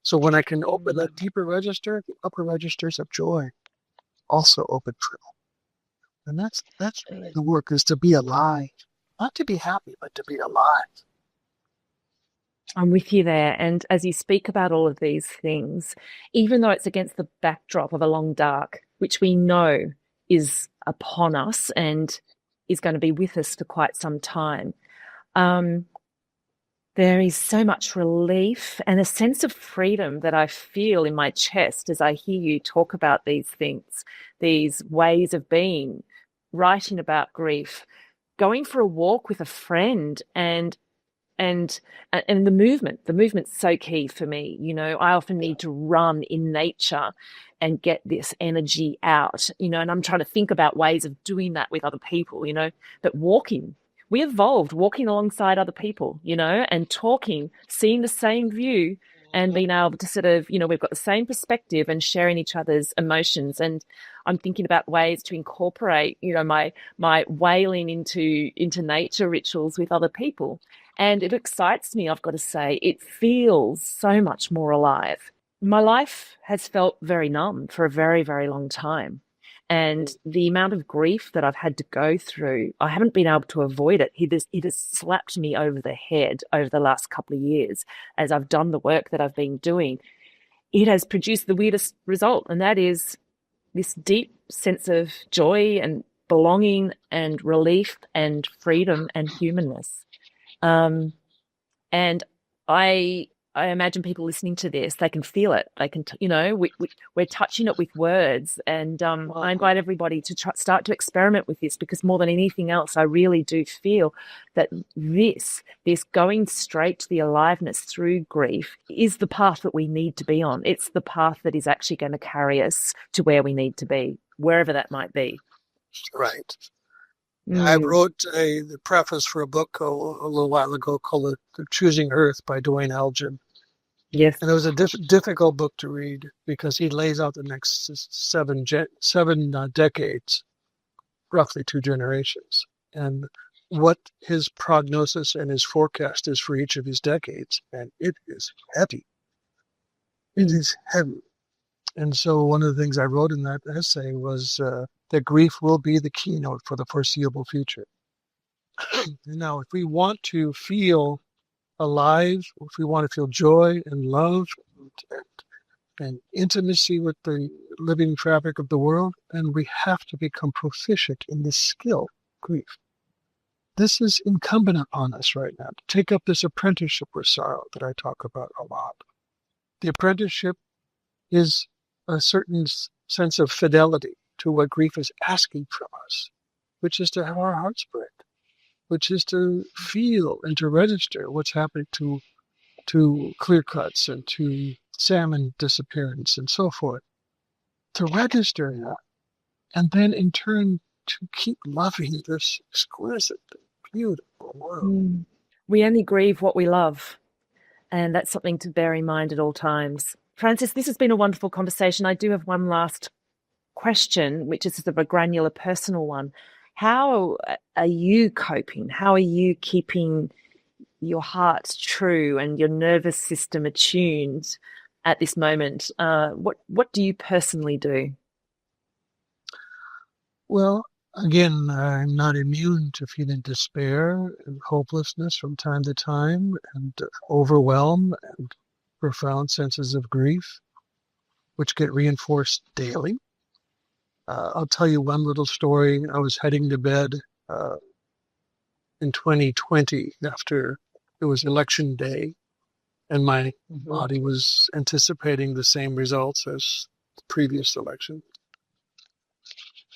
So when I can open that deeper register, the upper registers of joy also open for me. And that's really the work, is to be alive. Not to be happy, but to be alive. I'm with you there. And as you speak about all of these things, even though it's against the backdrop of a long dark, which we know is upon us and is going to be with us for quite some time, um, there is so much relief and a sense of freedom that I feel in my chest as I hear you talk about these things, these ways of being, writing about grief, going for a walk with a friend, and the movement's so key for me. You know, I often Yeah. need to run in nature and get this energy out, you know, and I'm trying to think about ways of doing that with other people, you know. But walking, we evolved walking alongside other people, you know, and talking, seeing the same view, and Mhm. being able to sort of, you know, we've got the same perspective and sharing each other's emotions. And I'm thinking about ways to incorporate, you know, my wailing into nature rituals with other people. And it excites me, I've got to say. It feels so much more alive. My life has felt very numb for a very, very long time. And the amount of grief that I've had to go through, I haven't been able to avoid it. It has slapped me over the head over the last couple of years as I've done the work that I've been doing. It has produced the weirdest result, and that is this deep sense of joy and belonging and relief and freedom and humanness. Um, and I I imagine people listening to this, they can feel it. They can, you know, we're touching it with words. And I Wow. invite everybody to start to experiment with this, because more than anything else, I really do feel that this going straight to the aliveness through grief is the path that we need to be on. It's the path that is actually going to carry us to where we need to be, wherever that might be. Right. I Mm, wrote the preface for a book a little while ago called Choosing Earth by Dwayne Elgin. yes. And it was a difficult book to read because he lays out the next seven decades, roughly 2 generations, and what his prognosis and his forecast is for each of his decades. And it is heavy. It Mm, is heavy. And so one of the things I wrote in that essay was that grief will be the keynote for the foreseeable future. Now, if we want to feel alive, if we want to feel joy and love and, and intimacy with the living fabric of the world, then we have to become proficient in this skill, grief. This is incumbent upon us right now to take up this apprenticeship with sorrow that I talk about a lot. The apprenticeship is a certain sense of fidelity to what grief is asking from us, which is to have our hearts break, which is to feel and to register what's happening to clear cuts and to salmon disappearance and so forth, to register that, and then in turn to keep loving this exquisite, beautiful world. mm. We only grieve what we love. And that's something to bear in mind at all times. Francis, this has been a wonderful conversation. I do have one last question, which is sort of a granular personal one. How are you coping? How are you keeping your heart true and your nervous system attuned at this moment? What do you personally do? Well, again, I'm not immune to feeling despair and hopelessness from time to time, and overwhelm and profound senses of grief, which get reinforced daily. I'll tell you one little story. I was heading to bed uh, in 2020 after it was election day, and my Mhm. body was anticipating the same results as the previous election.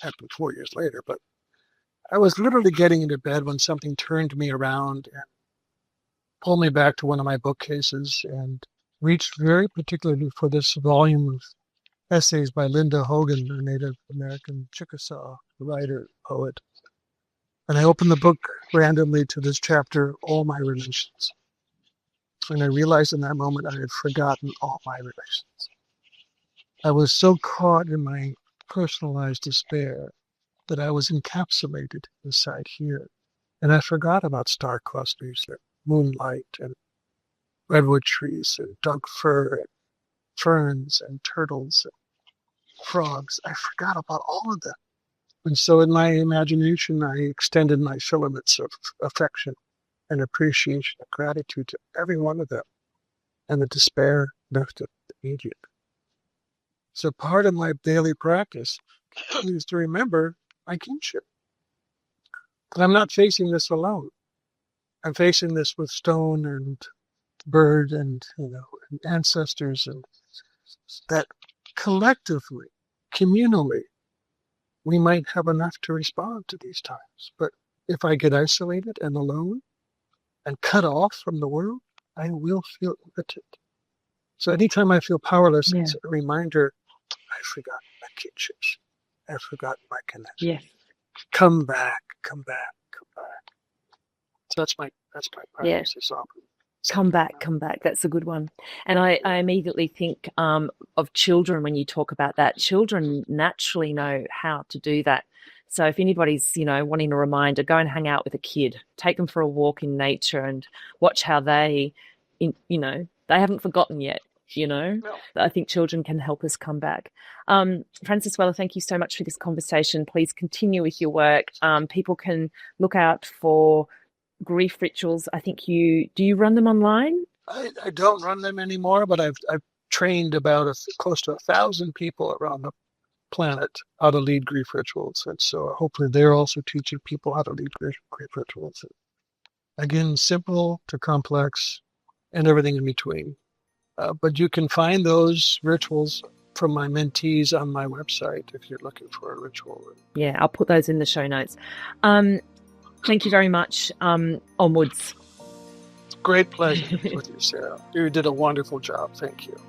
Happened 4 years later, but I was literally getting into bed when something turned me around and pulled me back to one of my bookcases and reached very particularly for this volume of essays by Linda Hogan, a Native American Chickasaw writer, poet. And I opened the book randomly to this chapter, All My Relations. And I realized in that moment I had forgotten all my relations. I was so caught in my personalized despair that I was encapsulated inside here. And I forgot about star clusters and moonlight and redwood trees and Doug fir and ferns and turtles and frogs. I forgot about all of them. And so in my imagination, I extended my filaments of affection and appreciation and gratitude to every one of them, and the despair lifted immediately. So part of my daily practice is to remember my kinship. Because I'm not facing this alone. I'm facing this with stone and bird and, and ancestors, and that collectively, communally, we might have enough to respond to these times. But if I get isolated and alone and cut off from the world, I will feel limited. So anytime I feel powerless, it's a reminder, I forgot my kinships. I forgot my connection. Yes. Come back, come back, come back. So that's my practice. Is often come back. That's a good one. And I immediately think of children when you talk about that. Children naturally know how to do that. So if anybody's, wanting a reminder, go and hang out with a kid, take them for a walk in nature and watch how they haven't forgotten yet. No. I think children can help us come back. Frances Weller, thank you so much for this conversation. Please continue with your work. People can look out for grief rituals. I think do you run them online? I don't run them anymore, but I've trained about close to 1,000 people around the planet how to lead grief rituals, and so hopefully they're also teaching people how to lead grief rituals. Again, simple to complex, and everything in between. But you can find those rituals from my mentees on my website if you're looking for a ritual. Yeah, I'll put those in the show notes. Thank you very much. Onwards. Great pleasure with you, Sarah. You did a wonderful job. Thank you.